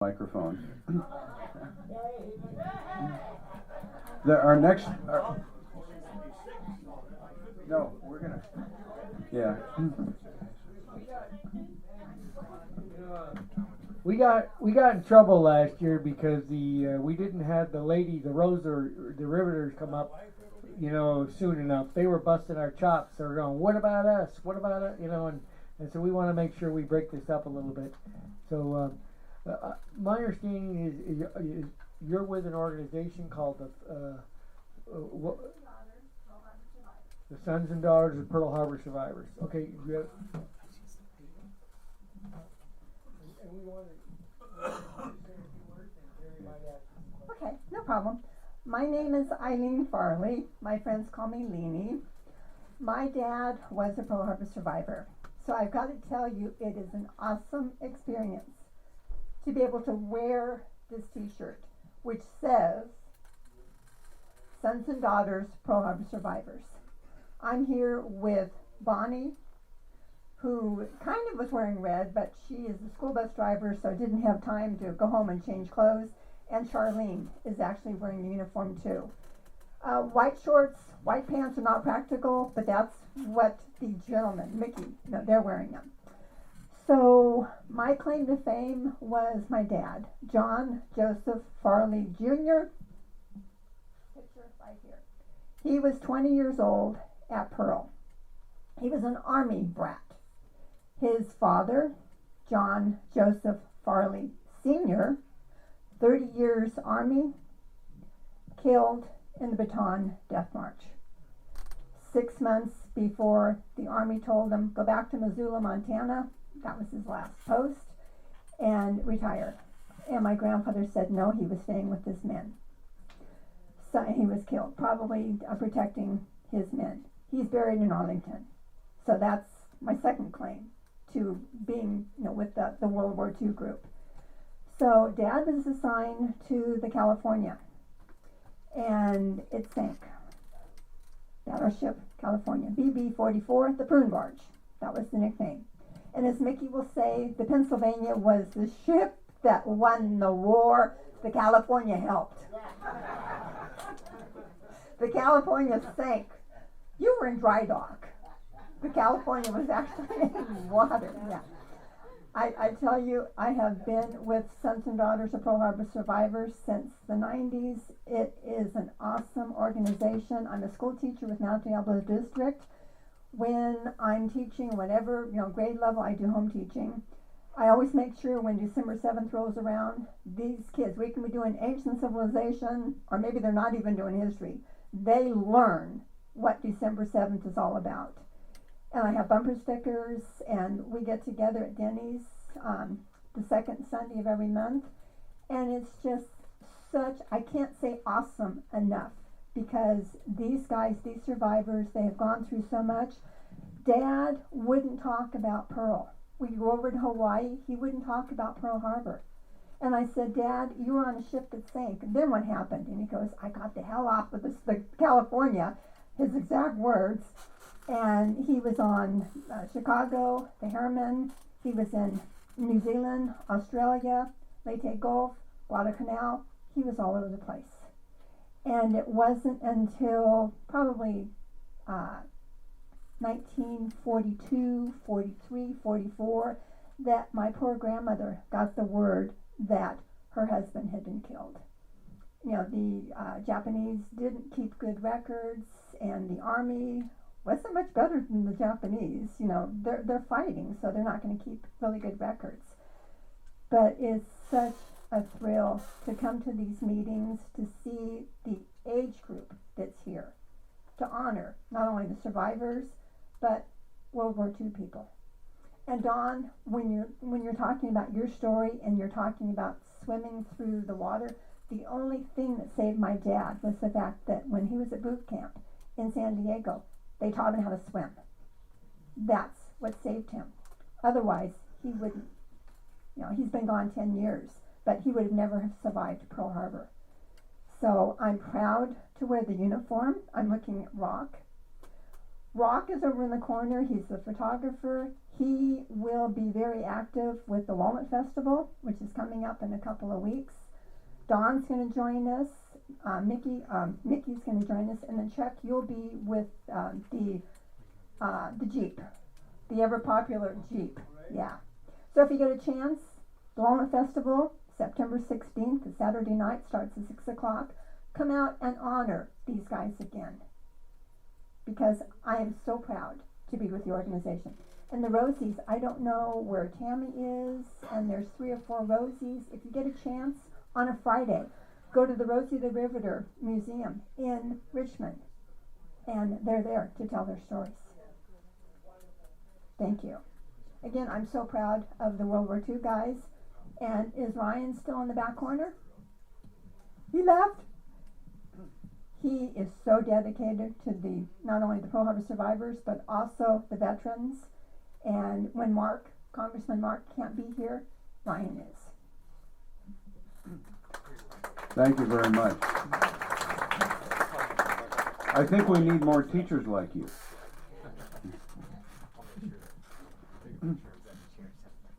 Microphone. Our next. No, we're gonna. Yeah. We got in trouble last year because we didn't have the riveters come up, soon enough. They were busting our chops. They were going, "What about us? What about it?" And so we want to make sure we break this up a little bit. So my understanding is you're with an organization called the Sons and Daughters of Pearl Harbor Survivors. Okay. Okay, no problem. My name is Eileen Farley. My friends call me Leanie. My dad was a Pearl Harbor survivor. So I've got to tell you, it is an awesome experience to be able to wear this t-shirt, which says Sons and Daughters Pearl Harbor Survivors. I'm here with Bonnie, who kind of was wearing red, but she is a school bus driver, so didn't have time to go home and change clothes. And Charlene is actually wearing the uniform too. White shorts, white pants are not practical, but that's what the gentleman, Mickey, they're wearing them. So my claim to fame was my dad, John Joseph Farley Jr. Picture right here. He was 20 years old at Pearl. He was an Army brat. His father, John Joseph Farley Sr., 30 years Army, killed in the Bataan Death March. 6 months before the Army told him, go back to Missoula, Montana, that was his last post, and retire. And my grandfather said no, he was staying with his men. So he was killed, probably protecting his men. He's buried in Arlington. So that's my second claim to being with the World War II group. So Dad was assigned to the California, and it sank. Battleship California, BB-44, the Prune Barge. That was the nickname. And as Mickey will say, the Pennsylvania was the ship that won the war. The California helped. The California sank. You were in dry dock. The California was actually in water. Yeah. I tell you, I have been with Sons and Daughters of Pearl Harbor Survivors since the 90s. It is an awesome organization. I'm a school teacher with Mount Diablo District. When I'm teaching, whatever grade level, I do home teaching. I always make sure when December 7th rolls around, these kids, we can be doing ancient civilization, or maybe they're not even doing history. They learn what December 7th is all about. And I have bumper stickers, and we get together at Denny's the second Sunday of every month. And it's just I can't say awesome enough, because these guys, these survivors, they have gone through so much. Dad wouldn't talk about Pearl. We go over to Hawaii, he wouldn't talk about Pearl Harbor. And I said, Dad, you were on a ship that sank. And then what happened? And he goes, I got the hell off of the California, his exact words. And he was on Chicago, the Harriman. He was in New Zealand, Australia, Leyte Gulf, Guadalcanal. He was all over the place. And it wasn't until probably 1942, 43, 44 that my poor grandmother got the word that her husband had been killed. The Japanese didn't keep good records, and the Army wasn't much better than the Japanese. They're fighting, so they're not going to keep really good records. But it's such a thrill to come to these meetings, to see the age group that's here, to honor not only the survivors, but World War II people. And Dawn, when you're talking about your story and you're talking about swimming through the water, the only thing that saved my dad was the fact that when he was at boot camp in San Diego, they taught him how to swim. That's what saved him. Otherwise, he wouldn't. He's been gone 10 years, but he would have never have survived Pearl Harbor. So I'm proud to wear the uniform. I'm looking at Rock. Rock is over in the corner. He's the photographer. He will be very active with the Walnut Festival, which is coming up in a couple of weeks. Dawn's going to join us. Mickey's going to join us, and then Chuck, you'll be with the Jeep, the ever popular Jeep. Yeah. So if you get a chance, the Walnut Festival, September 16th, a Saturday night, starts at 6 o'clock. Come out and honor these guys again, because I am so proud to be with the organization. And the Rosies, I don't know where Tammy is, and there's 3 or 4 Rosies. If you get a chance on a Friday, go to the Rosie the Riveter Museum in Richmond, and they're there to tell their stories. Thank you. Again, I'm so proud of the World War II guys. And is Ryan still in the back corner? He left. He is so dedicated to not only the Pearl Harbor survivors, but also the veterans. And when Congressman Mark can't be here, Ryan is. Thank you very much. I think we need more teachers like you.